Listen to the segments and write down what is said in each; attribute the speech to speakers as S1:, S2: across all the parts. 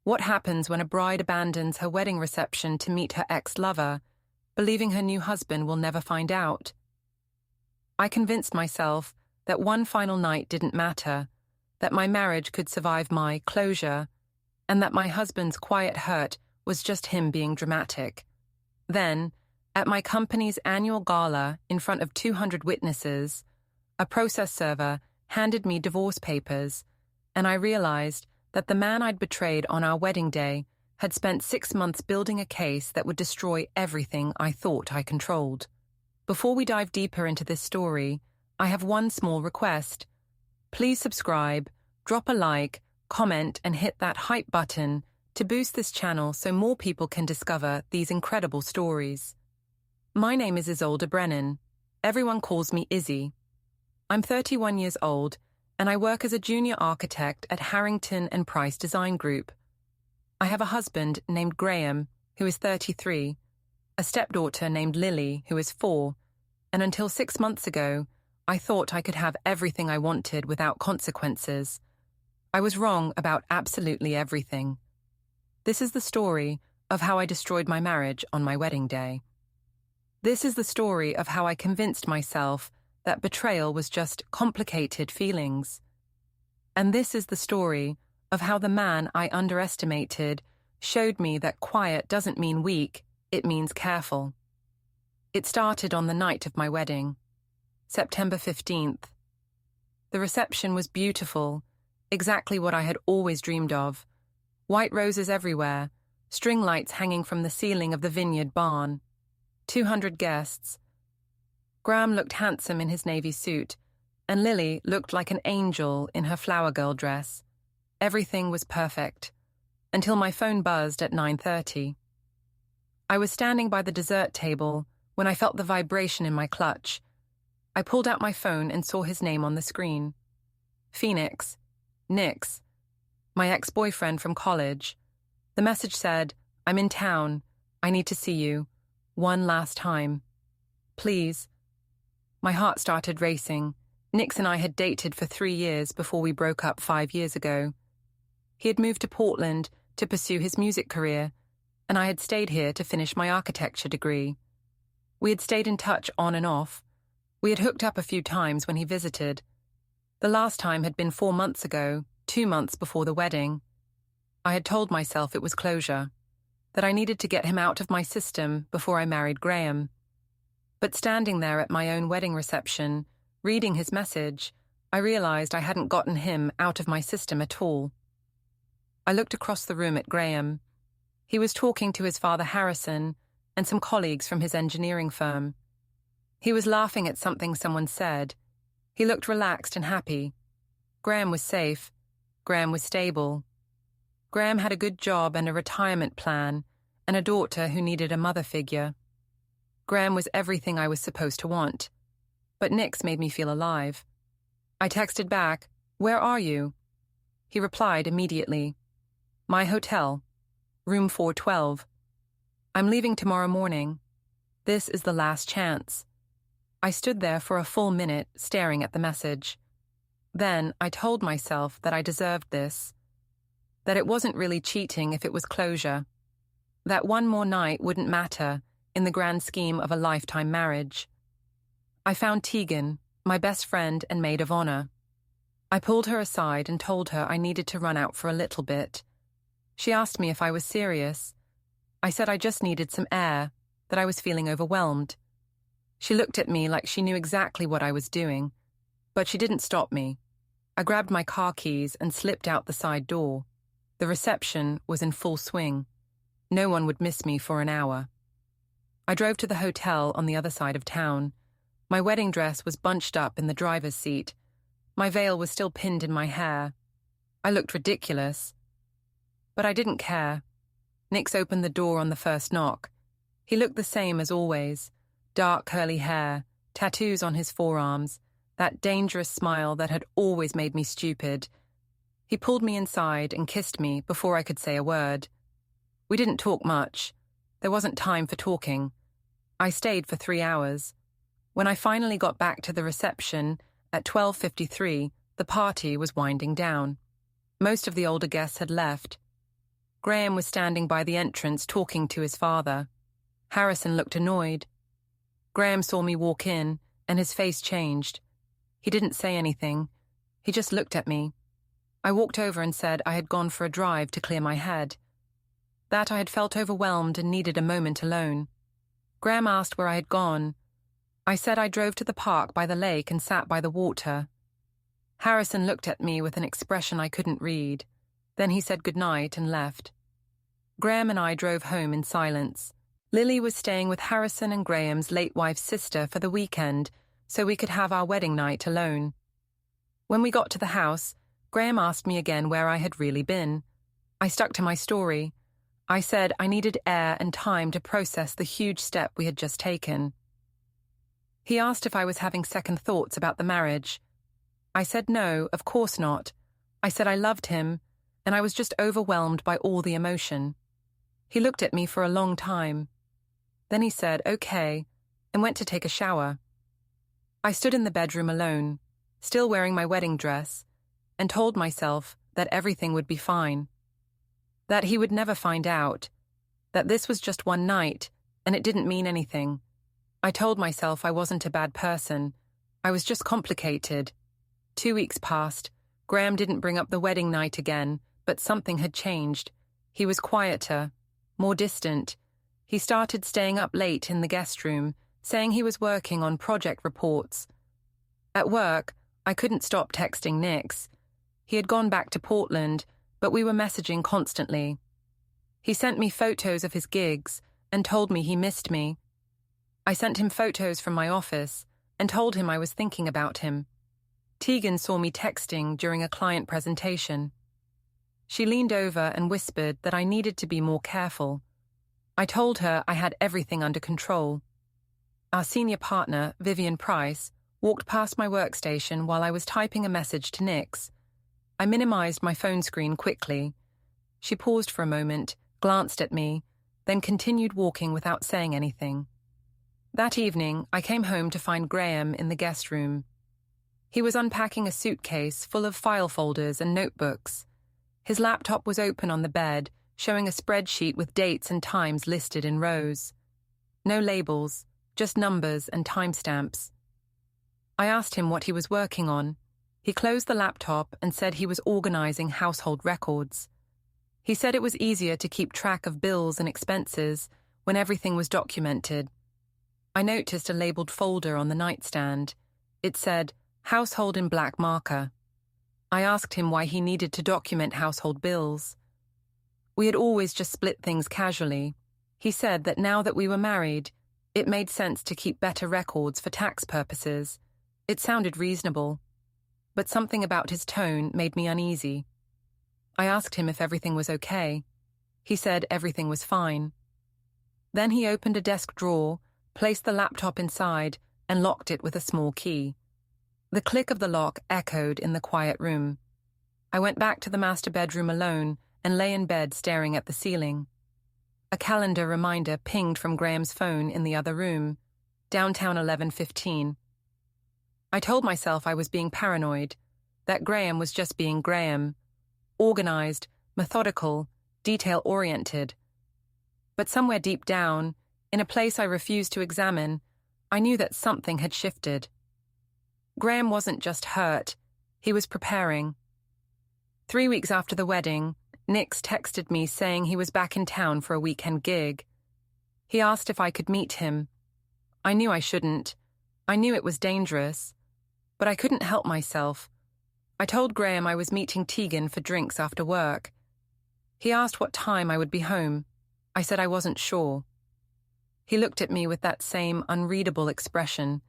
S1: What happens when a bride abandons her wedding reception to meet her ex-lover, believing her new husband will never find out? I convinced myself that one final night didn't matter, that my marriage could survive my closure, and that my husband's quiet hurt was just him being dramatic. Then, at my company's annual gala in front of 200 witnesses, a process server handed me divorce papers, and I realized that the man I'd betrayed on our wedding day had spent 6 months building a case that would destroy everything I thought I controlled. Before we dive deeper into this story, I have one small request. Please subscribe, drop a like, comment, and hit that hype button to boost this channel so more people can discover these incredible stories. My name is Isolde Brennan. Everyone calls me Izzy. I'm 31 years old, and I work as a junior architect at Harrington and Price Design Group. I have a husband named Graham, who is 33, a stepdaughter named Lily, who is 4, and until 6 months ago, I thought I could have everything I wanted without consequences. I was wrong about absolutely everything. This is the story of how I destroyed my marriage on my wedding day. This is the story of how I convinced myself that betrayal was just complicated feelings. And this is the story of how the man I underestimated showed me that quiet doesn't mean weak, it means careful. It started on the night of my wedding, September 15th. The reception was beautiful, exactly what I had always dreamed of. White roses everywhere, string lights hanging from the ceiling of the vineyard barn. 200 guests. Graham looked handsome in his navy suit, and Lily looked like an angel in her flower girl dress. Everything was perfect, until my phone buzzed at 9:30. I was standing by the dessert table when I felt the vibration in my clutch. I pulled out my phone and saw his name on the screen. Phoenix. Nix. My ex-boyfriend from college. The message said, "I'm in town. I need to see you. One last time. Please." My heart started racing. Nix and I had dated for 3 years before we broke up 5 years ago. He had moved to Portland to pursue his music career, and I had stayed here to finish my architecture degree. We had stayed in touch on and off. We had hooked up a few times when he visited. The last time had been 4 months ago, 2 months before the wedding. I had told myself it was closure, that I needed to get him out of my system before I married Graham. But standing there at my own wedding reception, reading his message, I realized I hadn't gotten him out of my system at all. I looked across the room at Graham. He was talking to his father Harrison and some colleagues from his engineering firm. He was laughing at something someone said. He looked relaxed and happy. Graham was safe. Graham was stable. Graham had a good job and a retirement plan, and a daughter who needed a mother figure. Graham was everything I was supposed to want. But Nix made me feel alive. I texted back, "Where are you?" He replied immediately, "My hotel, room 412. I'm leaving tomorrow morning. This is the last chance." I stood there for a full minute, staring at the message. Then I told myself that I deserved this, that it wasn't really cheating if it was closure, that one more night wouldn't matter in the grand scheme of a lifetime marriage. I found Tegan, my best friend and maid of honor. I pulled her aside and told her I needed to run out for a little bit. She asked me if I was serious. I said I just needed some air, that I was feeling overwhelmed. She looked at me like she knew exactly what I was doing, but she didn't stop me. I grabbed my car keys and slipped out the side door. The reception was in full swing. No one would miss me for an hour. I drove to the hotel on the other side of town. My wedding dress was bunched up in the driver's seat. My veil was still pinned in my hair. I looked ridiculous. But I didn't care. Nix opened the door on the first knock. He looked the same as always. Dark curly hair, tattoos on his forearms, that dangerous smile that had always made me stupid. He pulled me inside and kissed me before I could say a word. We didn't talk much. There wasn't time for talking. I stayed for 3 hours. When I finally got back to the reception at 12:53, the party was winding down. Most of the older guests had left. Graham was standing by the entrance talking to his father. Harrison looked annoyed. Graham saw me walk in, and his face changed. He didn't say anything. He just looked at me. I walked over and said I had gone for a drive to clear my head. That I had felt overwhelmed and needed a moment alone. Graham asked where I had gone. I said I drove to the park by the lake and sat by the water. Harrison looked at me with an expression I couldn't read. Then he said goodnight and left. Graham and I drove home in silence. Lily was staying with Harrison and Graham's late wife's sister for the weekend, so we could have our wedding night alone. When we got to the house, Graham asked me again where I had really been. I stuck to my story. I said I needed air and time to process the huge step we had just taken. He asked if I was having second thoughts about the marriage. I said no, of course not. I said I loved him, and I was just overwhelmed by all the emotion. He looked at me for a long time. Then he said, okay, and went to take a shower. I stood in the bedroom alone, still wearing my wedding dress, and told myself that everything would be fine. That he would never find out. That this was just one night, and it didn't mean anything. I told myself I wasn't a bad person. I was just complicated. 2 weeks passed. Graham didn't bring up the wedding night again, but something had changed. He was quieter, more distant. He started staying up late in the guest room, saying he was working on project reports. At work, I couldn't stop texting Nix. He had gone back to Portland, but we were messaging constantly. He sent me photos of his gigs and told me he missed me. I sent him photos from my office and told him I was thinking about him. Tegan saw me texting during a client presentation. She leaned over and whispered that I needed to be more careful. I told her I had everything under control. Our senior partner, Vivian Price, walked past my workstation while I was typing a message to Nix. I minimized my phone screen quickly. She paused for a moment, glanced at me, then continued walking without saying anything. That evening, I came home to find Graham in the guest room. He was unpacking a suitcase full of file folders and notebooks. His laptop was open on the bed, showing a spreadsheet with dates and times listed in rows. No labels, just numbers and timestamps. I asked him what he was working on. He closed the laptop and said he was organizing household records. He said it was easier to keep track of bills and expenses when everything was documented. I noticed a labeled folder on the nightstand. It said, Household in black marker. I asked him why he needed to document household bills. We had always just split things casually. He said that now that we were married, it made sense to keep better records for tax purposes. It sounded reasonable, but something about his tone made me uneasy. I asked him if everything was okay. He said everything was fine. Then he opened a desk drawer, placed the laptop inside, and locked it with a small key. The click of the lock echoed in the quiet room. I went back to the master bedroom alone and lay in bed staring at the ceiling. A calendar reminder pinged from Graham's phone in the other room, downtown 11:15. I told myself I was being paranoid, that Graham was just being Graham, organized, methodical, detail-oriented. But somewhere deep down, in a place I refused to examine, I knew that something had shifted. Graham wasn't just hurt, he was preparing. 3 weeks after the wedding, Nix texted me saying he was back in town for a weekend gig. He asked if I could meet him. I knew I shouldn't. I knew it was dangerous. But I couldn't help myself. I told Graham I was meeting Tegan for drinks after work. He asked what time I would be home. I said I wasn't sure. He looked at me with that same unreadable expression.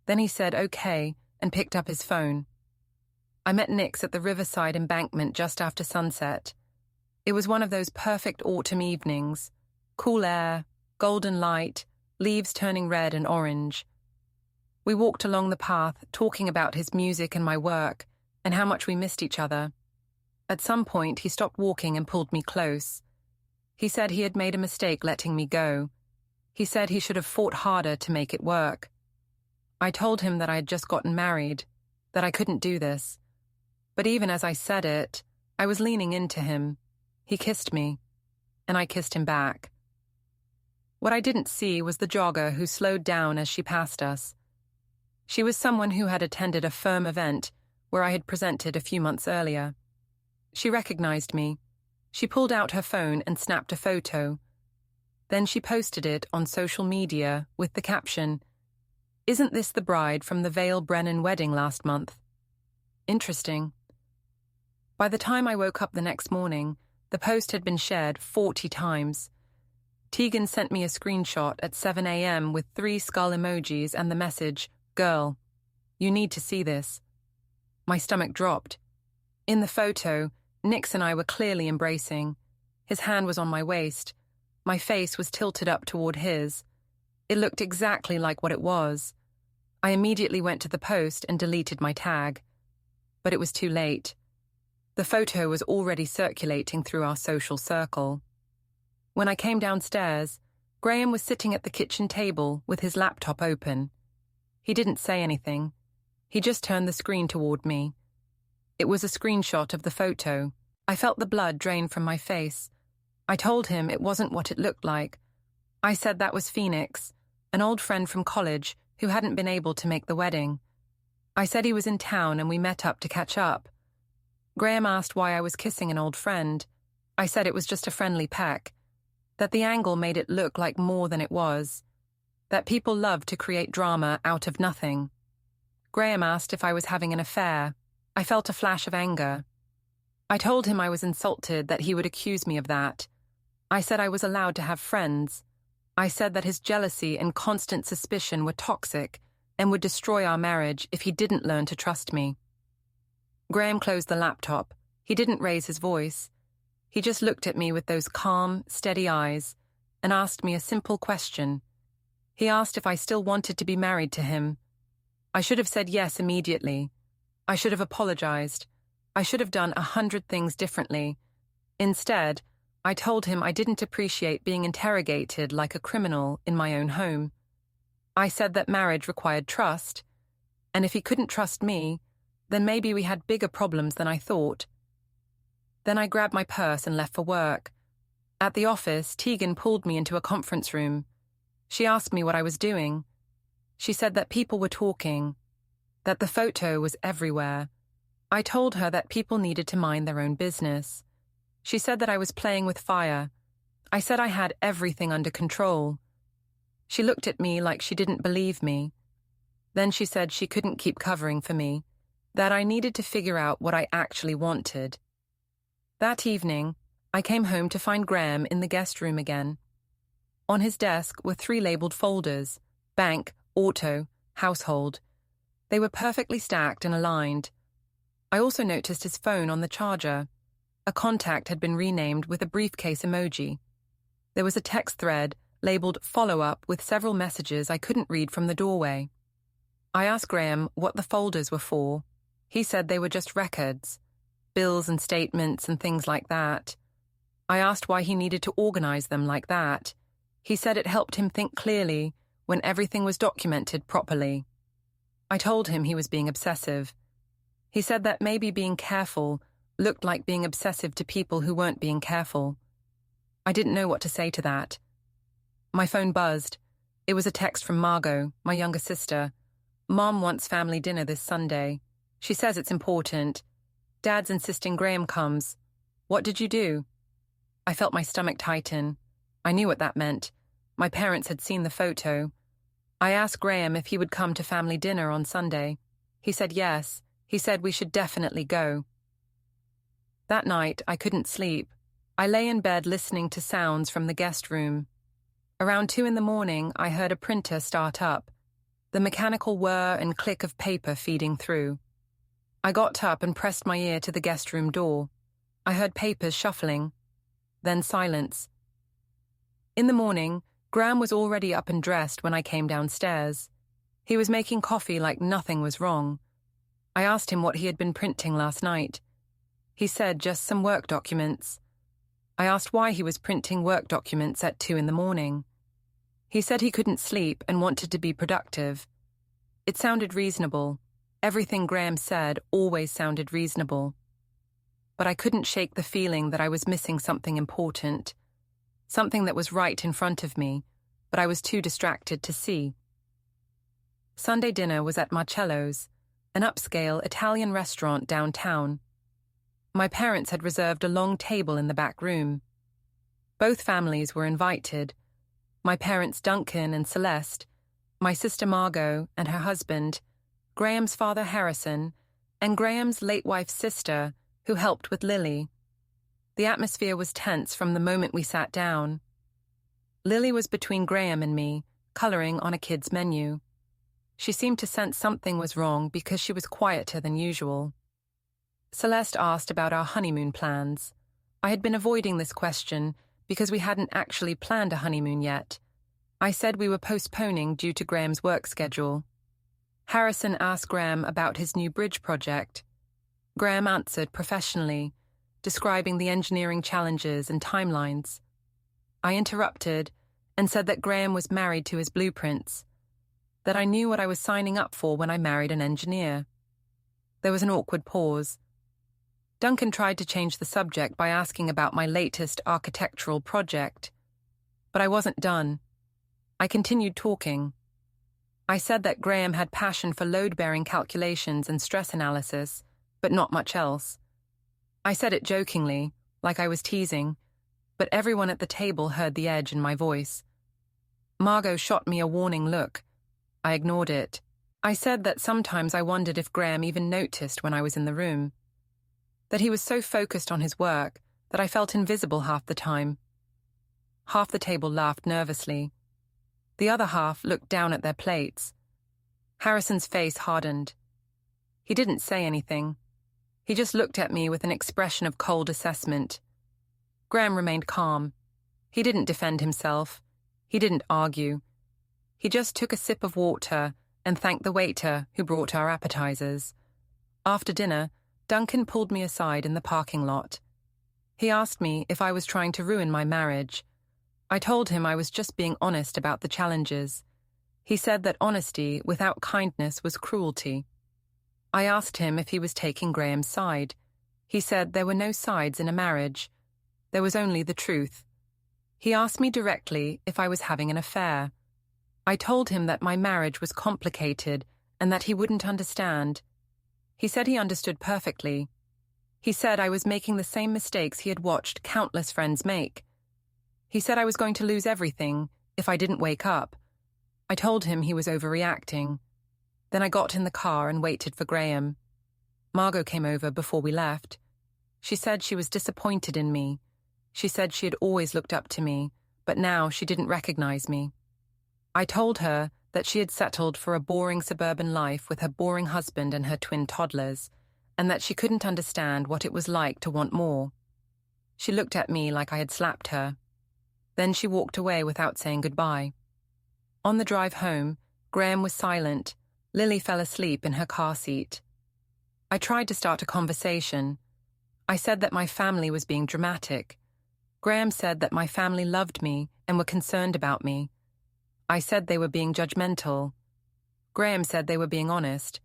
S1: Then he said okay and picked up his phone. I met Nix at the riverside embankment just after sunset. It was one of those perfect autumn evenings. Cool air, golden light, leaves turning red and orange. We walked along the path, talking about his music and my work, and how much we missed each other. At some point, he stopped walking and pulled me close. He said he had made a mistake letting me go. He said he should have fought harder to make it work. I told him that I had just gotten married, that I couldn't do this. But even as I said it, I was leaning into him. He kissed me. and I kissed him back. What I didn't see was the jogger who slowed down as she passed us. She was someone who had attended a firm event where I had presented a few months earlier. She recognized me. She pulled out her phone and snapped a photo. Then she posted it on social media with the caption, "Isn't this the bride from the Vale Brennan wedding last month?" Interesting. By the time I woke up the next morning, the post had been shared 40 times. Tegan sent me a screenshot at 7 a.m. with 3 skull emojis and the message, "Girl, you need to see this." My stomach dropped. In the photo, Nix and I were clearly embracing. His hand was on my waist. My face was tilted up toward his. It looked exactly like what it was. I immediately went to the post and deleted my tag. But it was too late. The photo was already circulating through our social circle. When I came downstairs, Graham was sitting at the kitchen table with his laptop open. He didn't say anything. He just turned the screen toward me. It was a screenshot of the photo. I felt the blood drain from my face. I told him it wasn't what it looked like. I said that was Phoenix, an old friend from college who hadn't been able to make the wedding. I said he was in town and we met up to catch up. Graham asked why I was kissing an old friend. I said it was just a friendly peck, that the angle made it look like more than it was, that people love to create drama out of nothing. Graham asked if I was having an affair. I felt a flash of anger. I told him I was insulted that he would accuse me of that. I said I was allowed to have friends. I said that his jealousy and constant suspicion were toxic and would destroy our marriage if he didn't learn to trust me. Graham closed the laptop. He didn't raise his voice. He just looked at me with those calm, steady eyes and asked me a simple question. He asked if I still wanted to be married to him. I should have said yes immediately. I should have apologized. I should have done 100 things differently. Instead, I told him I didn't appreciate being interrogated like a criminal in my own home. I said that marriage required trust, and if he couldn't trust me, then maybe we had bigger problems than I thought. Then I grabbed my purse and left for work. At the office, Tegan pulled me into a conference room. She asked me what I was doing. She said that people were talking, that the photo was everywhere. I told her that people needed to mind their own business. She said that I was playing with fire. I said I had everything under control. She looked at me like she didn't believe me. Then she said she couldn't keep covering for me, that I needed to figure out what I actually wanted. That evening, I came home to find Graham in the guest room again. On his desk were 3 labeled folders: bank, auto, household. They were perfectly stacked and aligned. I also noticed his phone on the charger. A contact had been renamed with a briefcase emoji. There was a text thread labeled follow-up with several messages I couldn't read from the doorway. I asked Graham what the folders were for. He said they were just records, bills and statements and things like that. I asked why he needed to organize them like that. He said it helped him think clearly when everything was documented properly. I told him he was being obsessive. He said that maybe being careful looked like being obsessive to people who weren't being careful. I didn't know what to say to that. My phone buzzed. It was a text from Margot, my younger sister. "Mom wants family dinner this Sunday. She says it's important. Dad's insisting Graham comes. What did you do?" I felt my stomach tighten. I knew what that meant. My parents had seen the photo. I asked Graham if he would come to family dinner on Sunday. He said yes. He said we should definitely go. That night, I couldn't sleep. I lay in bed listening to sounds from the guest room. Around 2 a.m, I heard a printer start up, the mechanical whir and click of paper feeding through. I got up and pressed my ear to the guest room door. I heard papers shuffling, then silence. In the morning, Graham was already up and dressed when I came downstairs. He was making coffee like nothing was wrong. I asked him what he had been printing last night. He said just some work documents. I asked why he was printing work documents at 2 a.m. He said he couldn't sleep and wanted to be productive. It sounded reasonable. Everything Graham said always sounded reasonable. But I couldn't shake the feeling that I was missing something important. something that was right in front of me, but I was too distracted to see. Sunday dinner was at Marcello's, an upscale Italian restaurant downtown. My parents had reserved a long table in the back room. Both families were invited. My parents Duncan and Celeste, my sister Margot and her husband, Graham's father Harrison, and Graham's late wife's sister, who helped with Lily. The atmosphere was tense from the moment we sat down. Lily was between Graham and me, coloring on a kid's menu. She seemed to sense something was wrong because she was quieter than usual. Celeste asked about our honeymoon plans. I had been avoiding this question because we hadn't actually planned a honeymoon yet. I said we were postponing due to Graham's work schedule. Harrison asked Graham about his new bridge project. Graham answered professionally, describing the engineering challenges and timelines. I interrupted and said that Graham was married to his blueprints, that I knew what I was signing up for when I married an engineer. There was an awkward pause. Duncan tried to change the subject by asking about my latest architectural project. But I wasn't done. I continued talking. I said that Graham had passion for load-bearing calculations and stress analysis, but not much else. I said it jokingly, like I was teasing, but everyone at the table heard the edge in my voice. Margot shot me a warning look. I ignored it. I said that sometimes I wondered if Graham even noticed when I was in the room. That he was so focused on his work that I felt invisible half the time. Half the table laughed nervously. The other half looked down at their plates. Harrison's face hardened. He didn't say anything. He just looked at me with an expression of cold assessment. Graham remained calm. He didn't defend himself. He didn't argue. He just took a sip of water and thanked the waiter who brought our appetizers. After dinner, Duncan pulled me aside in the parking lot. He asked me if I was trying to ruin my marriage. I told him I was just being honest about the challenges. He said that honesty without kindness was cruelty. I asked him if he was taking Graham's side. He said there were no sides in a marriage. There was only the truth. He asked me directly if I was having an affair. I told him that my marriage was complicated and that he wouldn't understand. He said he understood perfectly. He said I was making the same mistakes he had watched countless friends make. He said I was going to lose everything if I didn't wake up. I told him he was overreacting. Then I got in the car and waited for Graham. Margot came over before we left. She said she was disappointed in me. She said she had always looked up to me, but now she didn't recognize me. I told her that she had settled for a boring suburban life with her boring husband and her twin toddlers, and that she couldn't understand what it was like to want more. She looked at me like I had slapped her. Then she walked away without saying goodbye. On the drive home, Graham was silent. Lily fell asleep in her car seat. I tried to start a conversation. I said that my family was being dramatic. Graham said that my family loved me and were concerned about me. I said they were being judgmental. Graham said they were being honest.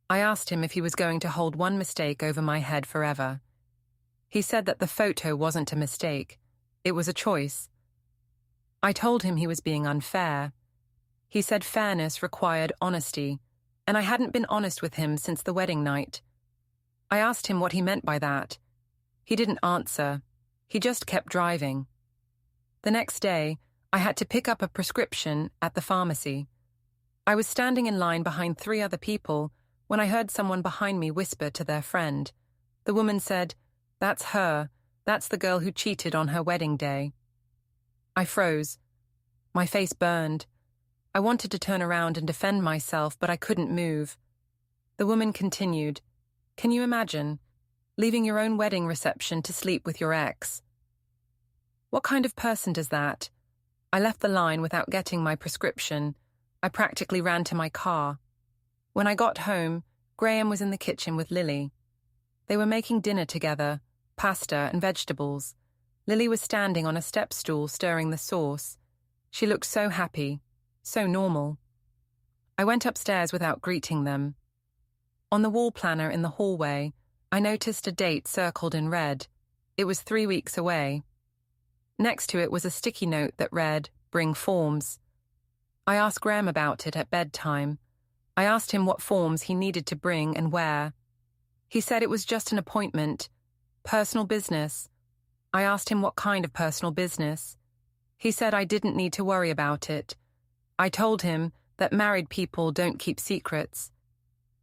S1: I asked him if he was going to hold one mistake over my head forever. He said that the photo wasn't a mistake. It was a choice. I told him he was being unfair. He said fairness required honesty, and I hadn't been honest with him since the wedding night. I asked him what he meant by that. He didn't answer. He just kept driving. The next day, I had to pick up a prescription at the pharmacy. I was standing in line behind 3 other people when I heard someone behind me whisper to their friend. The woman said, "That's her. That's the girl who cheated on her wedding day." I froze. My face burned. I wanted to turn around and defend myself, but I couldn't move. The woman continued, "Can you imagine? Leaving your own wedding reception to sleep with your ex. What kind of person does that?" I left the line without getting my prescription. I practically ran to my car. When I got home, Graham was in the kitchen with Lily. They were making dinner together, pasta and vegetables. Lily was standing on a step stool stirring the sauce. She looked so happy, so normal. I went upstairs without greeting them. On the wall planner in the hallway, I noticed a date circled in red. It was 3 weeks away. Next to it was a sticky note that read, "Bring forms." I asked Graham about it at bedtime. I asked him what forms he needed to bring and where. He said it was just an appointment, personal business. I asked him what kind of personal business. He said I didn't need to worry about it. I told him that married people don't keep secrets.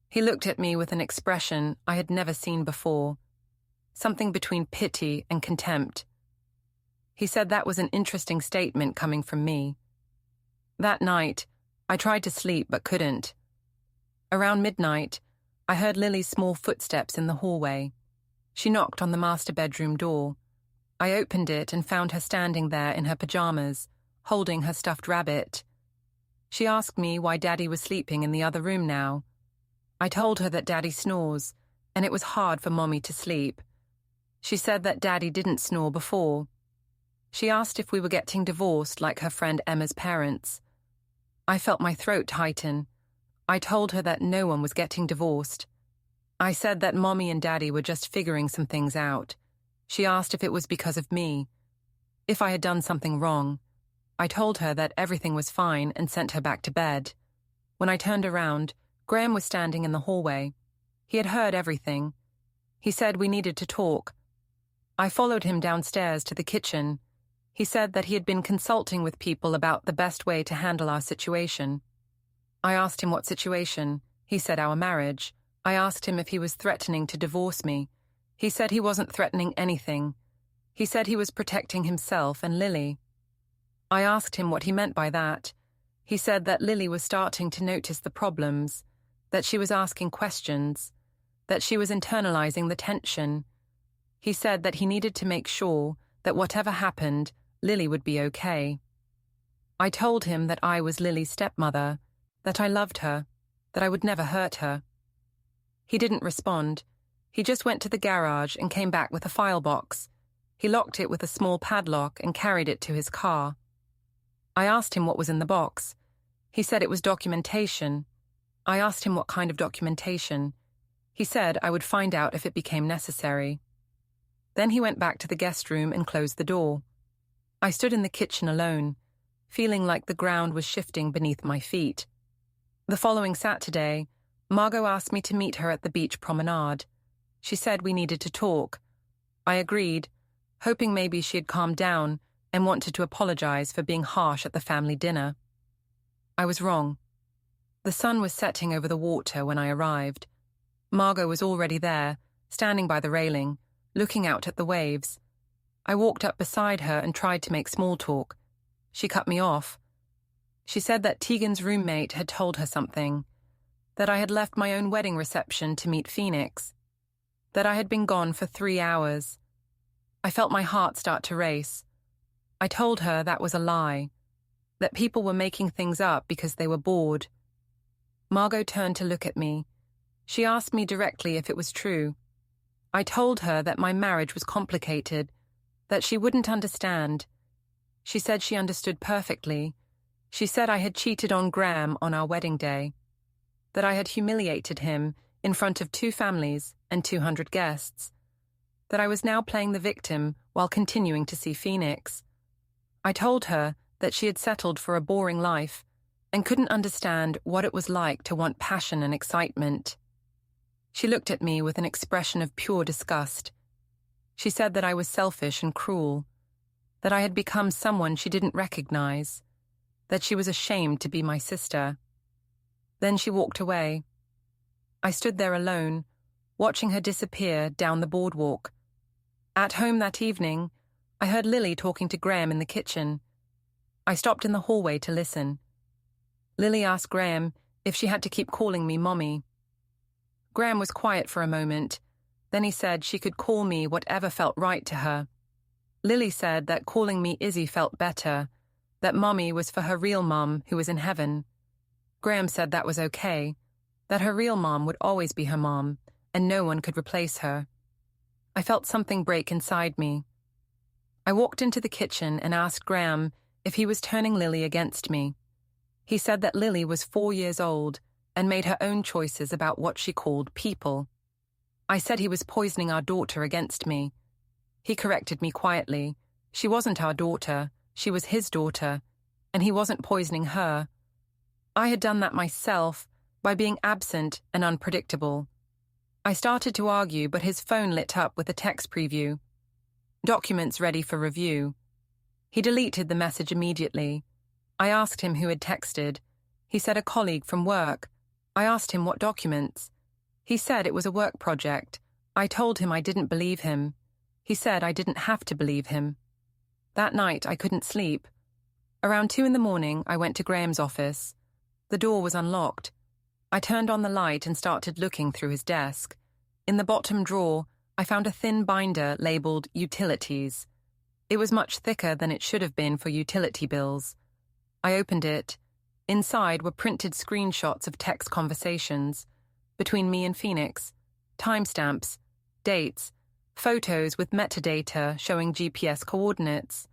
S1: He looked at me with an expression I had never seen before, something between pity and contempt. He said that was an interesting statement coming from me. That night, I tried to sleep but couldn't. Around midnight, I heard Lily's small footsteps in the hallway. She knocked on the master bedroom door. I opened it and found her standing there in her pajamas, holding her stuffed rabbit. She asked me why Daddy was sleeping in the other room now. I told her that Daddy snores, and it was hard for Mommy to sleep. She said that Daddy didn't snore before. She asked if we were getting divorced like her friend Emma's parents. I felt my throat tighten. I told her that no one was getting divorced. I said that Mommy and Daddy were just figuring some things out. She asked if it was because of me, if I had done something wrong. I told her that everything was fine and sent her back to bed. When I turned around, Graham was standing in the hallway. He had heard everything. He said we needed to talk. I followed him downstairs to the kitchen. He said that he had been consulting with people about the best way to handle our situation. I asked him what situation. He said our marriage. I asked him if he was threatening to divorce me. He said he wasn't threatening anything. He said he was protecting himself and Lily. I asked him what he meant by that. He said that Lily was starting to notice the problems, that she was asking questions, that she was internalizing the tension. He said that he needed to make sure that whatever happened, Lily would be okay. I told him that I was Lily's stepmother, that I loved her, that I would never hurt her. He didn't respond. He just went to the garage and came back with a file box. He locked it with a small padlock and carried it to his car. I asked him what was in the box. He said it was documentation. I asked him what kind of documentation. He said I would find out if it became necessary. Then he went back to the guest room and closed the door. I stood in the kitchen alone, feeling like the ground was shifting beneath my feet. The following Saturday, Margot asked me to meet her at the beach promenade. She said we needed to talk. I agreed, hoping maybe she had calmed down and wanted to apologize for being harsh at the family dinner. I was wrong. The sun was setting over the water when I arrived. Margot was already there, standing by the railing, looking out at the waves. I walked up beside her and tried to make small talk. She cut me off. She said that Tegan's roommate had told her something, that I had left my own wedding reception to meet Phoenix, that I had been gone for 3 hours. I felt my heart start to race. I told her that was a lie, that people were making things up because they were bored. Margot turned to look at me. She asked me directly if it was true. I told her that my marriage was complicated, that she wouldn't understand. She said she understood perfectly. She said I had cheated on Graham on our wedding day, that I had humiliated him in front of 2 families and 200 guests, that I was now playing the victim while continuing to see Phoenix. I told her that she had settled for a boring life and couldn't understand what it was like to want passion and excitement. She looked at me with an expression of pure disgust. She said that I was selfish and cruel, that I had become someone she didn't recognize, that she was ashamed to be my sister. Then she walked away. I stood there alone, watching her disappear down the boardwalk. At home that evening, I heard Lily talking to Graham in the kitchen. I stopped in the hallway to listen. Lily asked Graham if she had to keep calling me Mommy. Graham was quiet for a moment. Then he said she could call me whatever felt right to her. Lily said that calling me Izzy felt better, that Mommy was for her real mom who was in heaven. Graham said that was okay, that her real mom would always be her mom, and no one could replace her. I felt something break inside me. I walked into the kitchen and asked Graham if he was turning Lily against me. He said that Lily was 4 years old and made her own choices about what she called people. I said he was poisoning our daughter against me. He corrected me quietly. She wasn't our daughter, she was his daughter, and he wasn't poisoning her. I had done that myself by being absent and unpredictable. I started to argue, but his phone lit up with a text preview. Documents ready for review. He deleted the message immediately. I asked him who had texted. He said a colleague from work. I asked him what documents. He said it was a work project. I told him I didn't believe him. He said I didn't have to believe him. That night I couldn't sleep. Around 2 a.m, I went to Graham's office. The door was unlocked. I turned on the light and started looking through his desk. In the bottom drawer, I found a thin binder labelled Utilities. It was much thicker than it should have been for utility bills. I opened it. Inside were printed screenshots of text conversations between me and Phoenix, timestamps, dates, photos with metadata showing GPS coordinates.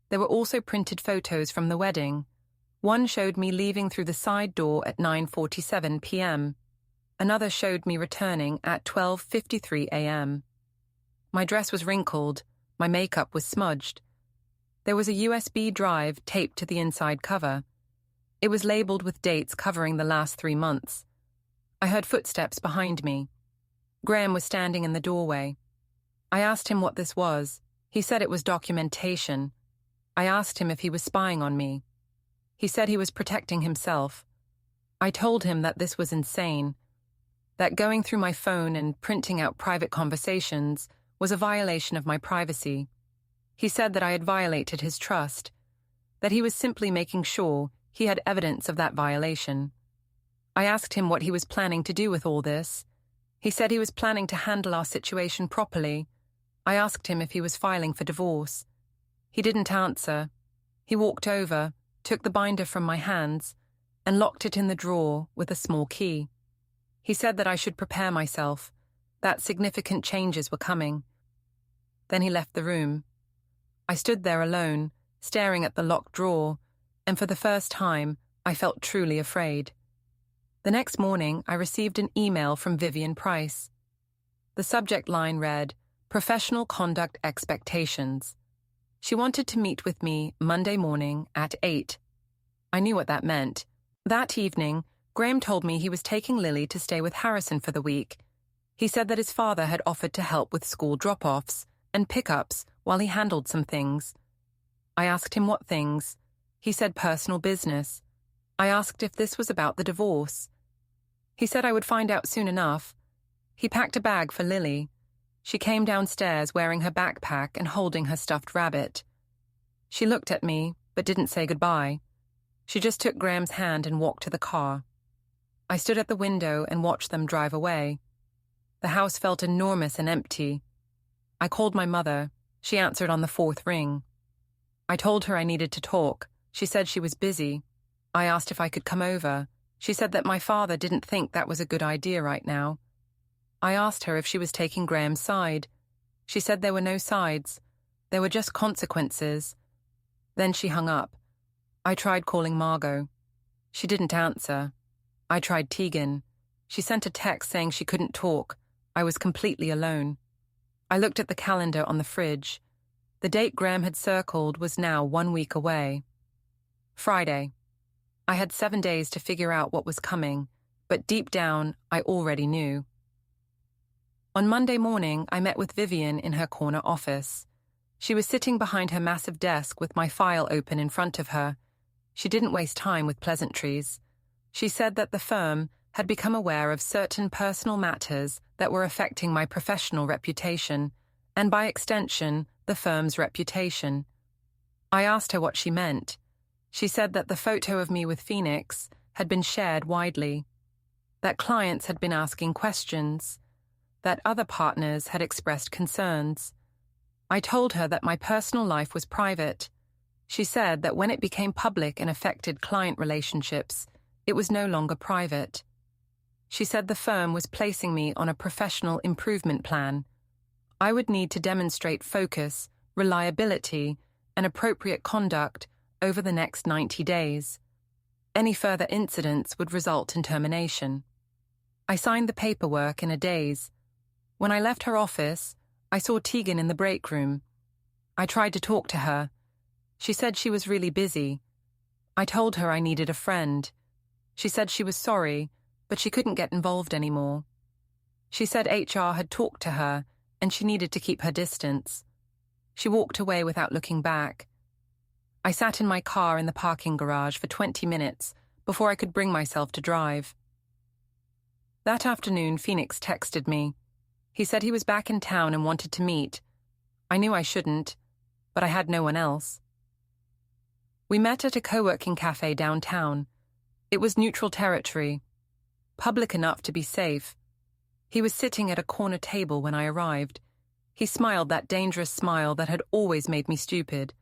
S1: There were also printed photos from the wedding. One showed me leaving through the side door at 9:47 p.m. Another showed me returning at 12:53 a.m. My dress was wrinkled, my makeup was smudged. There was a USB drive taped to the inside cover. It was labelled with dates covering the last 3 months. I heard footsteps behind me. Graham was standing in the doorway. I asked him what this was. He said it was documentation. I asked him if he was spying on me. He said he was protecting himself. I told him that this was insane, that going through my phone and printing out private conversations was a violation of my privacy. He said that I had violated his trust, that he was simply making sure he had evidence of that violation. I asked him what he was planning to do with all this. He said he was planning to handle our situation properly. I asked him if he was filing for divorce. He didn't answer. He walked over, took the binder from my hands, and locked it in the drawer with a small key. He said that I should prepare myself, that significant changes were coming. Then he left the room. I stood there alone, staring at the locked drawer, and for the first time, I felt truly afraid. The next morning, I received an email from Vivian Price. The subject line read, "Professional Conduct Expectations." She wanted to meet with me Monday morning at 8. I knew what that meant. That evening, Graham told me he was taking Lily to stay with Harrison for the week. He said that his father had offered to help with school drop-offs and pick-ups while he handled some things. I asked him what things. He said personal business. I asked if this was about the divorce. He said I would find out soon enough. He packed a bag for Lily. She came downstairs wearing her backpack and holding her stuffed rabbit. She looked at me, but didn't say goodbye. She just took Graham's hand and walked to the car. I stood at the window and watched them drive away. The house felt enormous and empty. I called my mother. She answered on the 4th ring. I told her I needed to talk. She said she was busy. I asked if I could come over. She said that my father didn't think that was a good idea right now. I asked her if she was taking Graham's side. She said there were no sides. There were just consequences. Then she hung up. I tried calling Margot. She didn't answer. I tried Tegan. She sent a text saying she couldn't talk. I was completely alone. I looked at the calendar on the fridge. The date Graham had circled was now 1 week away. Friday. I had 7 days to figure out what was coming, but deep down, I already knew. On Monday morning, I met with Vivian in her corner office. She was sitting behind her massive desk with my file open in front of her. She didn't waste time with pleasantries. She said that the firm had become aware of certain personal matters that were affecting my professional reputation, and by extension, the firm's reputation. I asked her what she meant. She said that the photo of me with Phoenix had been shared widely, that clients had been asking questions, that other partners had expressed concerns. I told her that my personal life was private. She said that when it became public and affected client relationships, it was no longer private. She said the firm was placing me on a professional improvement plan. I would need to demonstrate focus, reliability, and appropriate conduct over the next 90 days. Any further incidents would result in termination. I signed the paperwork in a daze. When I left her office, I saw Tegan in the break room. I tried to talk to her. She said she was really busy. I told her I needed a friend. She said she was sorry, but she couldn't get involved anymore. She said HR had talked to her and she needed to keep her distance. She walked away without looking back. I sat in my car in the parking garage for 20 minutes before I could bring myself to drive. That afternoon, Phoenix texted me. He said he was back in town and wanted to meet. I knew I shouldn't, but I had no one else. We met at a co-working cafe downtown. It was neutral territory, public enough to be safe. He was sitting at a corner table when I arrived. He smiled that dangerous smile that had always made me stupid.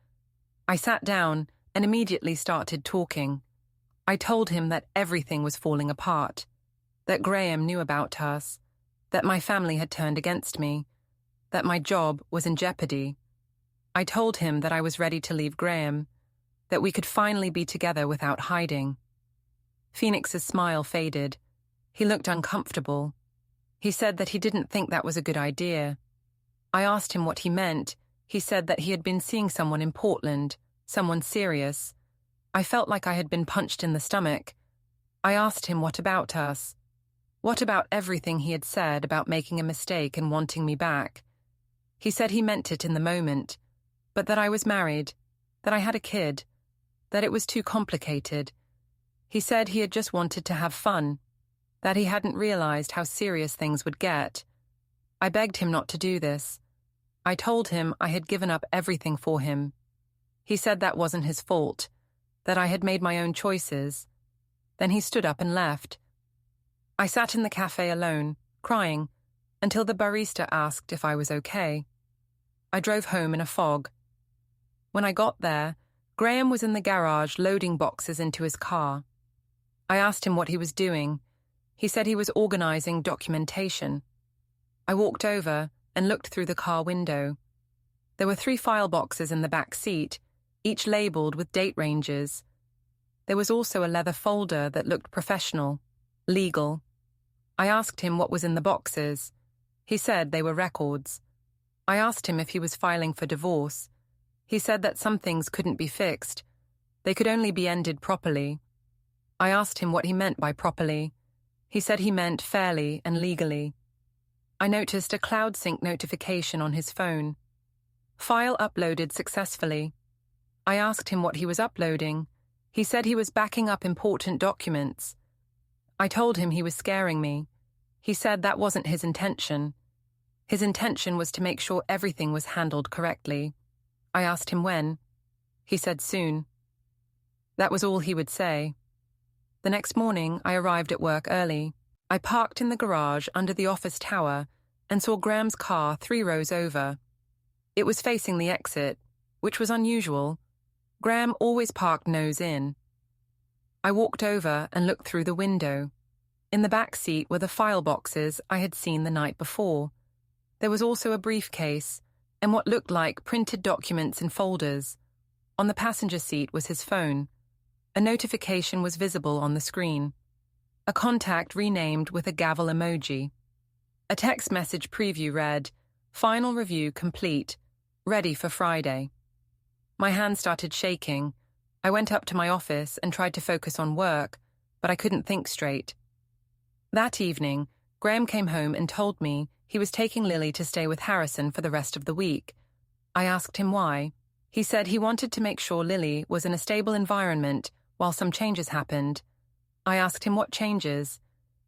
S1: I sat down and immediately started talking. I told him that everything was falling apart, that Graham knew about us, that my family had turned against me, that my job was in jeopardy. I told him that I was ready to leave Graham, that we could finally be together without hiding. Phoenix's smile faded. He looked uncomfortable. He said that he didn't think that was a good idea. I asked him what he meant. He said that he had been seeing someone in Portland, someone serious. I felt like I had been punched in the stomach. I asked him what about us. What about everything he had said about making a mistake and wanting me back? He said he meant it in the moment, but that I was married, that I had a kid, that it was too complicated. He said he had just wanted to have fun, that he hadn't realized how serious things would get. I begged him not to do this. I told him I had given up everything for him. He said that wasn't his fault, that I had made my own choices. Then he stood up and left. I sat in the cafe alone, crying, until the barista asked if I was okay. I drove home in a fog. When I got there, Graham was in the garage loading boxes into his car. I asked him what he was doing. He said he was organizing documentation. I walked over and looked through the car window. There were 3 file boxes in the back seat, each labeled with date ranges. There was also a leather folder that looked professional, legal. I asked him what was in the boxes. He said they were records. I asked him if he was filing for divorce. He said that some things couldn't be fixed. They could only be ended properly. I asked him what he meant by properly. He said he meant fairly and legally. I noticed a cloud sync notification on his phone. File uploaded successfully. I asked him what he was uploading. He said he was backing up important documents. I told him he was scaring me. He said that wasn't his intention. His intention was to make sure everything was handled correctly. I asked him when. He said soon. That was all he would say. The next morning, I arrived at work early. I parked in the garage under the office tower and saw Graham's car 3 rows over. It was facing the exit, which was unusual. Graham always parked nose in. I walked over and looked through the window. In the back seat were the file boxes I had seen the night before. There was also a briefcase and what looked like printed documents in folders. On the passenger seat was his phone. A notification was visible on the screen. A contact renamed with a gavel emoji. A text message preview read, "Final review complete. Ready for Friday." My hand started shaking. I went up to my office and tried to focus on work, but I couldn't think straight. That evening, Graham came home and told me he was taking Lily to stay with Harrison for the rest of the week. I asked him why. He said he wanted to make sure Lily was in a stable environment while some changes happened. I asked him what changes.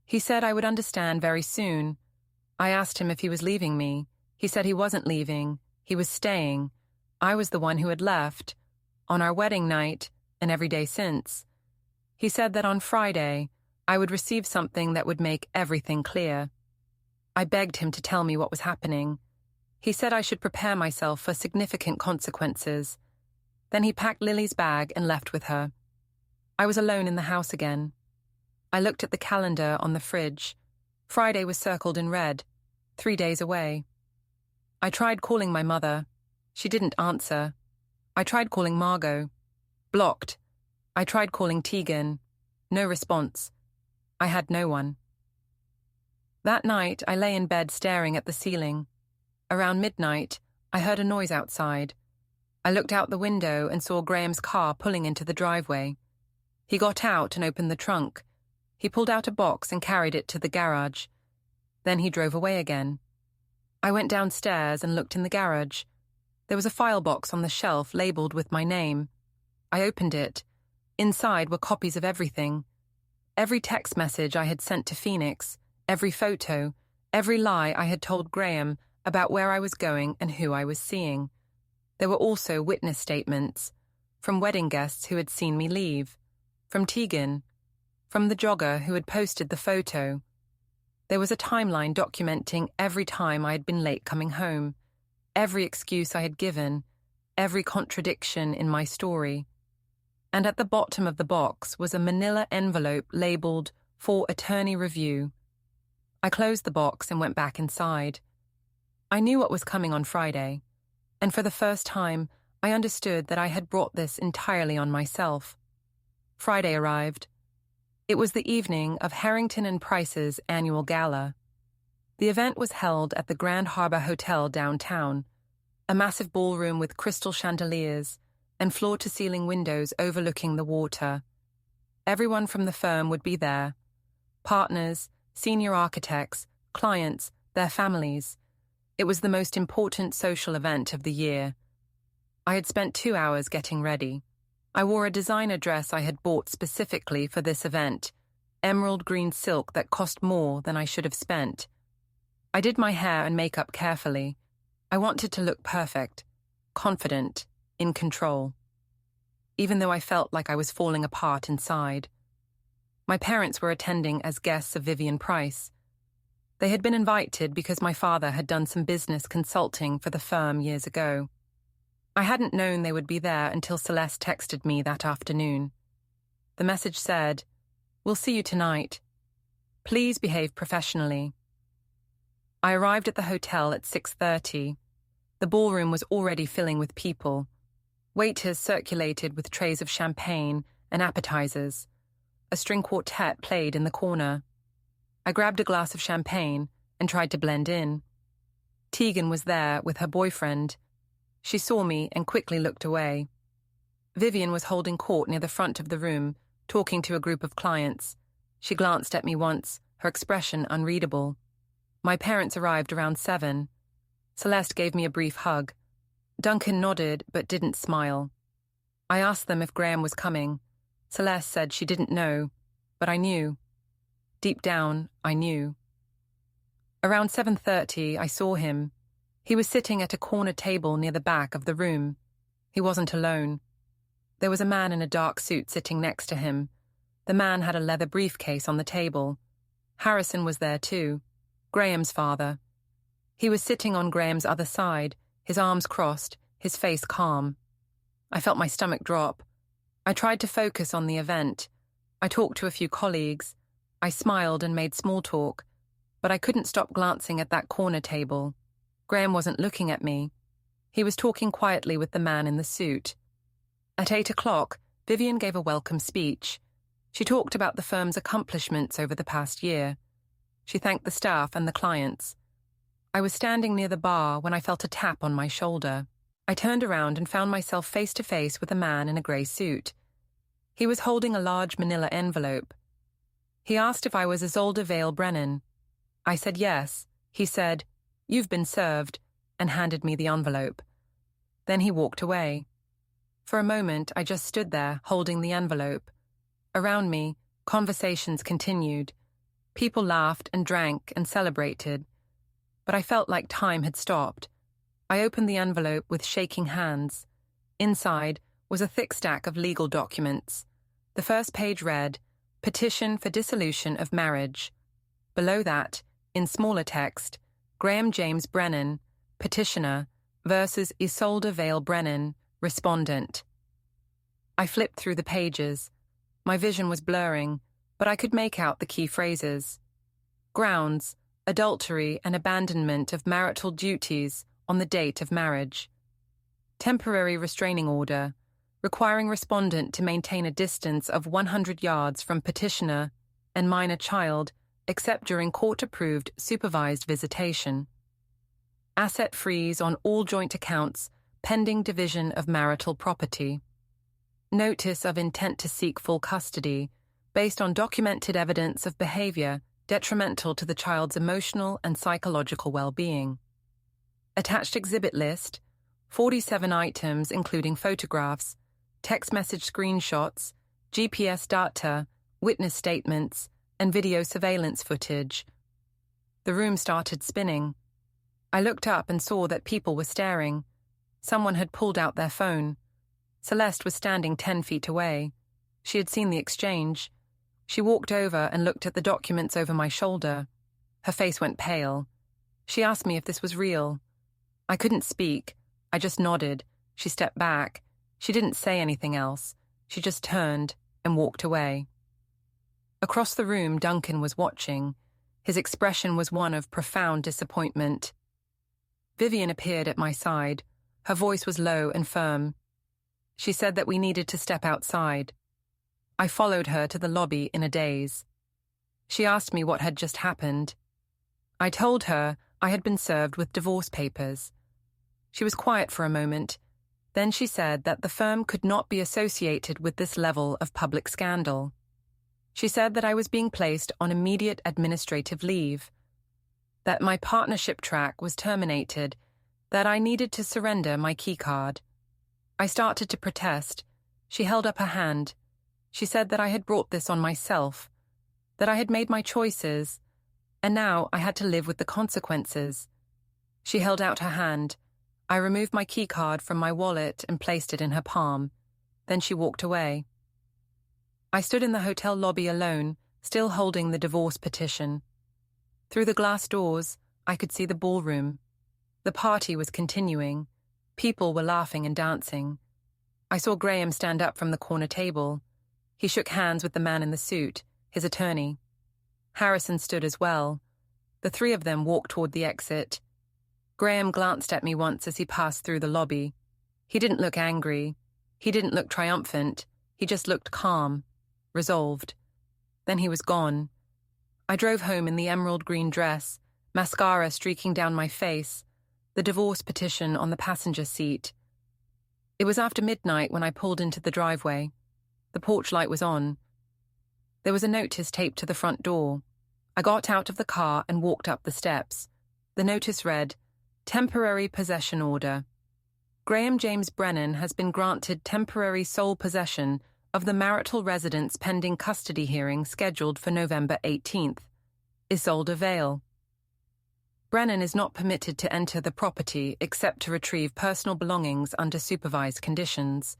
S1: He said I would understand very soon. I asked him if he was leaving me. He said he wasn't leaving. He was staying. I was the one who had left, on our wedding night and every day since. He said that on Friday, I would receive something that would make everything clear. I begged him to tell me what was happening. He said I should prepare myself for significant consequences. Then he packed Lily's bag and left with her. I was alone in the house again. I looked at the calendar on the fridge. Friday was circled in red, 3 days away. I tried calling my mother. She didn't answer. I tried calling Margot. Blocked. I tried calling Tegan. No response. I had no one. That night, I lay in bed staring at the ceiling. Around midnight, I heard a noise outside. I looked out the window and saw Graham's car pulling into the driveway. He got out and opened the trunk. He pulled out a box and carried it to the garage. Then he drove away again. I went downstairs and looked in the garage. There was a file box on the shelf labeled with my name. I opened it. Inside were copies of everything. Every text message I had sent to Phoenix, every photo, every lie I had told Graham about where I was going and who I was seeing. There were also witness statements, from wedding guests who had seen me leave, from Tegan, from the jogger who had posted the photo. There was a timeline documenting every time I had been late coming home, every excuse I had given, every contradiction in my story. And at the bottom of the box was a manila envelope labeled "For Attorney Review." I closed the box and went back inside. I knew what was coming on Friday, and for the first time, I understood that I had brought this entirely on myself. Friday arrived. It was the evening of Harrington and Price's annual gala. The event was held at the Grand Harbor Hotel downtown, a massive ballroom with crystal chandeliers and floor-to-ceiling windows overlooking the water. Everyone from the firm would be there: partners, senior architects, clients, their families. It was the most important social event of the year. I had spent 2 hours getting ready. I wore a designer dress I had bought specifically for this event, emerald green silk that cost more than I should have spent. I did my hair and makeup carefully. I wanted to look perfect, confident, in control, even though I felt like I was falling apart inside. My parents were attending as guests of Vivian Price. They had been invited because my father had done some business consulting for the firm years ago. I hadn't known they would be there until Celeste texted me that afternoon. The message said, "We'll see you tonight. Please behave professionally." I arrived at the hotel at 6:30. The ballroom was already filling with people. Waiters circulated with trays of champagne and appetizers. A string quartet played in the corner. I grabbed a glass of champagne and tried to blend in. Tegan was there with her boyfriend. She saw me and quickly looked away. Vivian was holding court near the front of the room, talking to a group of clients. She glanced at me once, her expression unreadable. My parents arrived around 7. Celeste gave me a brief hug. Duncan nodded but didn't smile. I asked them if Graham was coming. Celeste said she didn't know, but I knew. Deep down, I knew. Around 7:30, I saw him. He was sitting at a corner table near the back of the room. He wasn't alone. There was a man in a dark suit sitting next to him. The man had a leather briefcase on the table. Harrison was there too, Graham's father. He was sitting on Graham's other side, his arms crossed, his face calm. I felt my stomach drop. I tried to focus on the event. I talked to a few colleagues. I smiled and made small talk, but I couldn't stop glancing at that corner table. Graham wasn't looking at me. He was talking quietly with the man in the suit. At 8 o'clock, Vivian gave a welcome speech. She talked about the firm's accomplishments over the past year. She thanked the staff and the clients. I was standing near the bar when I felt a tap on my shoulder. I turned around and found myself face to face with a man in a grey suit. He was holding a large manila envelope. He asked if I was Isolde Brennan. I said yes. He said, "You've been served," and handed me the envelope. Then he walked away. For a moment, I just stood there, holding the envelope. Around me, conversations continued. People laughed and drank and celebrated. But I felt like time had stopped. I opened the envelope with shaking hands. Inside was a thick stack of legal documents. The first page read, "Petition for Dissolution of Marriage." Below that, in smaller text, "Graham James Brennan, Petitioner, versus Isolde Brennan, Respondent." I flipped through the pages. My vision was blurring, but I could make out the key phrases. Grounds, adultery and abandonment of marital duties on the date of marriage. Temporary restraining order, requiring respondent to maintain a distance of 100 yards from petitioner and minor child except during court-approved supervised visitation. Asset freeze on all joint accounts pending division of marital property. Notice of intent to seek full custody, based on documented evidence of behavior detrimental to the child's emotional and psychological well-being. Attached exhibit list, 47 items including photographs, text message screenshots, GPS data, witness statements, and video surveillance footage. The room started spinning. I looked up and saw that people were staring. Someone had pulled out their phone. Celeste was standing 10 feet away. She had seen the exchange. She walked over and looked at the documents over my shoulder. Her face went pale. She asked me if this was real. I couldn't speak. I just nodded. She stepped back. She didn't say anything else. She just turned and walked away. Across the room, Duncan was watching. His expression was one of profound disappointment. Vivian appeared at my side. Her voice was low and firm. She said that we needed to step outside. I followed her to the lobby in a daze. She asked me what had just happened. I told her I had been served with divorce papers. She was quiet for a moment. Then she said that the firm could not be associated with this level of public scandal. She said that I was being placed on immediate administrative leave, that my partnership track was terminated, that I needed to surrender my keycard. I started to protest. She held up her hand. She said that I had brought this on myself, that I had made my choices, and now I had to live with the consequences. She held out her hand. I removed my keycard from my wallet and placed it in her palm. Then she walked away. I stood in the hotel lobby alone, still holding the divorce petition. Through the glass doors, I could see the ballroom. The party was continuing. People were laughing and dancing. I saw Graham stand up from the corner table. He shook hands with the man in the suit, his attorney. Harrison stood as well. The three of them walked toward the exit. Graham glanced at me once as he passed through the lobby. He didn't look angry. He didn't look triumphant. He just looked calm, resolved. Then he was gone. I drove home in the emerald green dress, mascara streaking down my face, the divorce petition on the passenger seat. It was after midnight when I pulled into the driveway. The porch light was on. There was a notice taped to the front door. I got out of the car and walked up the steps. The notice read, "Temporary Possession Order. Graham James Brennan has been granted temporary sole possession of the marital residence pending custody hearing scheduled for November 18th. Isolde Vale. Brennan is not permitted to enter the property except to retrieve personal belongings under supervised conditions."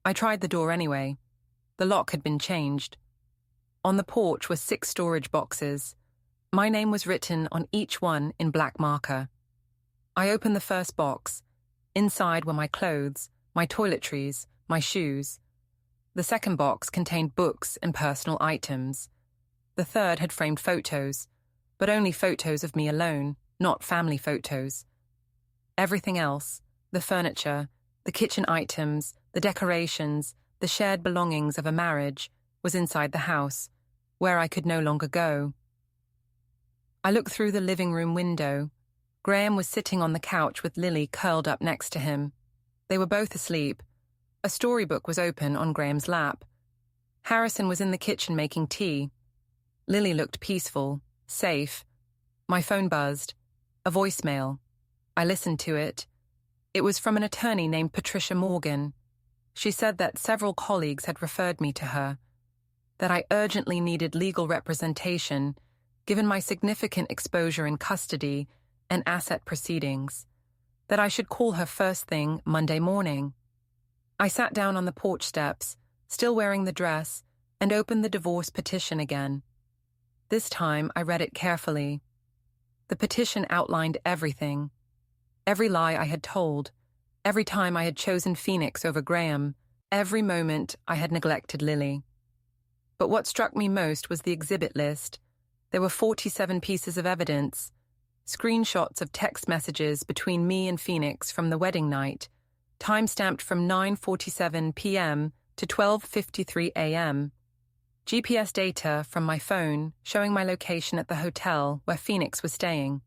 S1: I tried the door anyway. The lock had been changed. On the porch were 6 storage boxes. My name was written on each one in black marker. I opened the first box. Inside were my clothes, my toiletries, my shoes. The second box contained books and personal items. The third had framed photos, but only photos of me alone, not family photos. Everything else, the furniture, the kitchen items, the decorations, the shared belongings of a marriage, was inside the house, where I could no longer go. I looked through the living room window. Graham was sitting on the couch with Lily curled up next to him. They were both asleep. A storybook was open on Graham's lap. Harrison was in the kitchen making tea. Lily looked peaceful, safe. My phone buzzed. A voicemail. I listened to it. It was from an attorney named Patricia Morgan. She said that several colleagues had referred me to her, that I urgently needed legal representation, given my significant exposure in custody and asset proceedings, that I should call her first thing Monday morning. I sat down on the porch steps, still wearing the dress, and opened the divorce petition again. This time I read it carefully. The petition outlined everything. Every lie I had told, every time I had chosen Phoenix over Graham, every moment I had neglected Lily. But what struck me most was the exhibit list. There were 47 pieces of evidence, screenshots of text messages between me and Phoenix from the wedding night, time-stamped from 9:47 p.m. to 12:53 a.m., GPS data from my phone showing my location at the hotel where Phoenix was staying,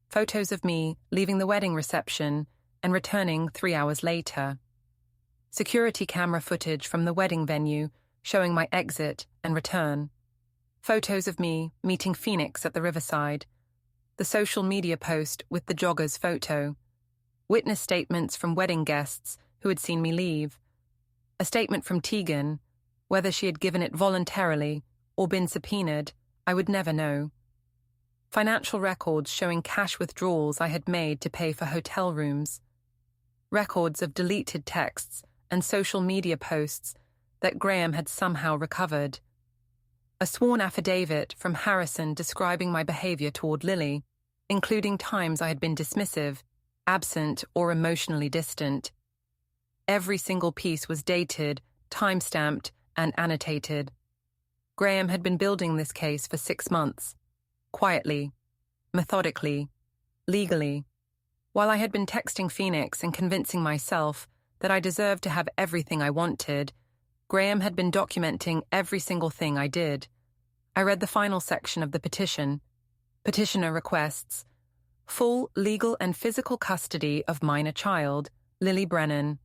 S1: photos of me leaving the wedding reception and returning 3 hours later. Security camera footage from the wedding venue showing my exit and return. Photos of me meeting Phoenix at the riverside. The social media post with the jogger's photo. Witness statements from wedding guests who had seen me leave. A statement from Tegan. Whether she had given it voluntarily or been subpoenaed, I would never know. Financial records showing cash withdrawals I had made to pay for hotel rooms. Records of deleted texts and social media posts that Graham had somehow recovered. A sworn affidavit from Harrison describing my behavior toward Lily, including times I had been dismissive, absent, or emotionally distant. Every single piece was dated, time-stamped, and annotated. Graham had been building this case for 6 months, quietly, methodically, legally. While I had been texting Phoenix and convincing myself that I deserved to have everything I wanted, Graham had been documenting every single thing I did. I read the final section of the petition. Petitioner requests full legal and physical custody of minor child, Lily Brennan.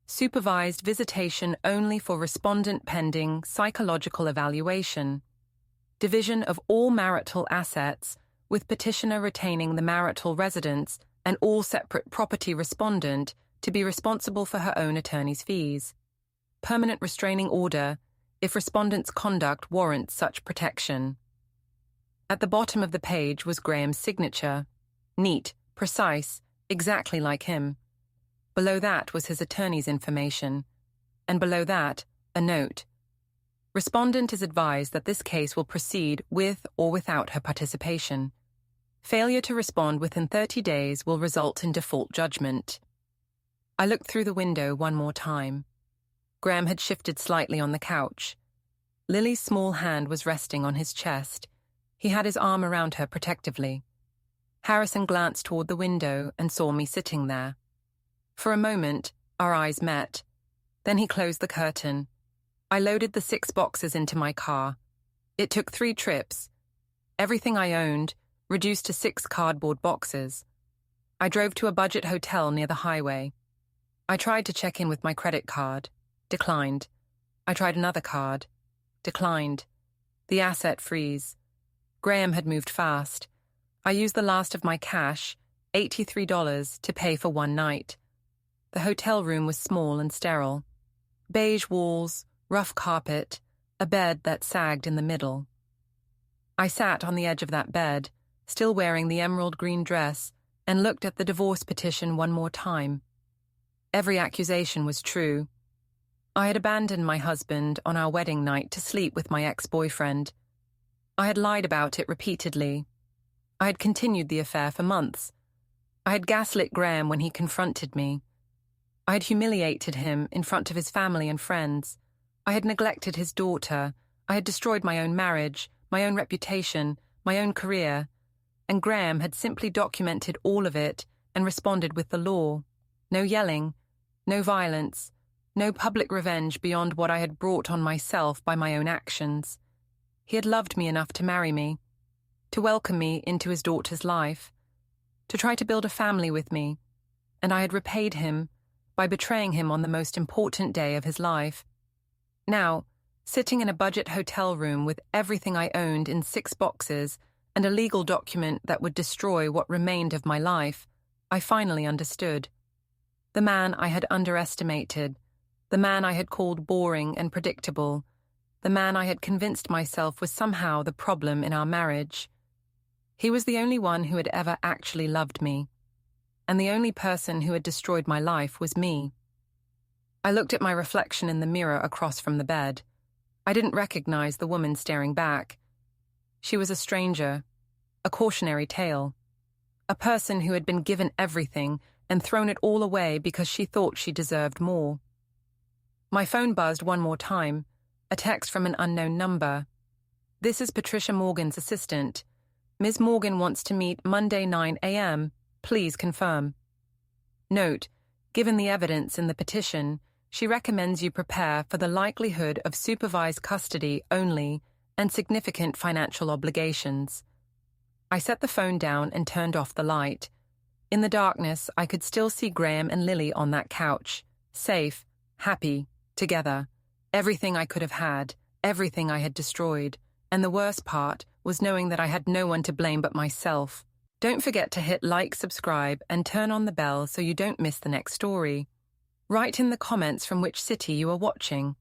S1: Supervised visitation only for respondent pending psychological evaluation. Division of all marital assets, with petitioner retaining the marital residence and all separate property respondent to be responsible for her own attorney's fees. Permanent restraining order if respondent's conduct warrants such protection. At the bottom of the page was Graham's signature. Neat, precise, exactly like him. Below that was his attorney's information, and below that, a note. Respondent is advised that this case will proceed with or without her participation. Failure to respond within 30 days will result in default judgment. I looked through the window one more time. Graham had shifted slightly on the couch. Lily's small hand was resting on his chest. He had his arm around her protectively. Harrison glanced toward the window and saw me sitting there. For a moment, our eyes met. Then he closed the curtain. I loaded the 6 boxes into my car. It took 3 trips. Everything I owned, reduced to 6 cardboard boxes. I drove to a budget hotel near the highway. I tried to check in with my credit card. Declined. I tried another card. Declined. The asset freeze. Graham had moved fast. I used the last of my cash, $83, to pay for one night. The hotel room was small and sterile. Beige walls, rough carpet, a bed that sagged in the middle. I sat on the edge of that bed, still wearing the emerald green dress, and looked at the divorce petition one more time. Every accusation was true. I had abandoned my husband on our wedding night to sleep with my ex-boyfriend. I had lied about it repeatedly. I had continued the affair for months. I had gaslit Graham when he confronted me. I had humiliated him in front of his family and friends. I had neglected his daughter. I had destroyed my own marriage, my own reputation, my own career. And Graham had simply documented all of it and responded with the law. No yelling, no violence, no public revenge beyond what I had brought on myself by my own actions. He had loved me enough to marry me, to welcome me into his daughter's life, to try to build a family with me, and I had repaid him by betraying him on the most important day of his life. Now, sitting in a budget hotel room with everything I owned in 6 boxes and a legal document that would destroy what remained of my life, I finally understood. The man I had underestimated, the man I had called boring and predictable, the man I had convinced myself was somehow the problem in our marriage. He was the only one who had ever actually loved me, and the only person who had destroyed my life was me. I looked at my reflection in the mirror across from the bed. I didn't recognize the woman staring back. She was a stranger, a cautionary tale, a person who had been given everything and thrown it all away because she thought she deserved more. My phone buzzed one more time, a text from an unknown number. "This is Patricia Morgan's assistant. Ms. Morgan wants to meet Monday 9 a.m. Please confirm." Note, given the evidence in the petition, she recommends you prepare for the likelihood of supervised custody only and significant financial obligations. I set the phone down and turned off the light. In the darkness, I could still see Graham and Lily on that couch, safe, happy, together. Everything I could have had, everything I had destroyed. And the worst part was knowing that I had no one to blame but myself. Don't forget to hit like, subscribe, and turn on the bell so you don't miss the next story. Write in the comments from which city you are watching.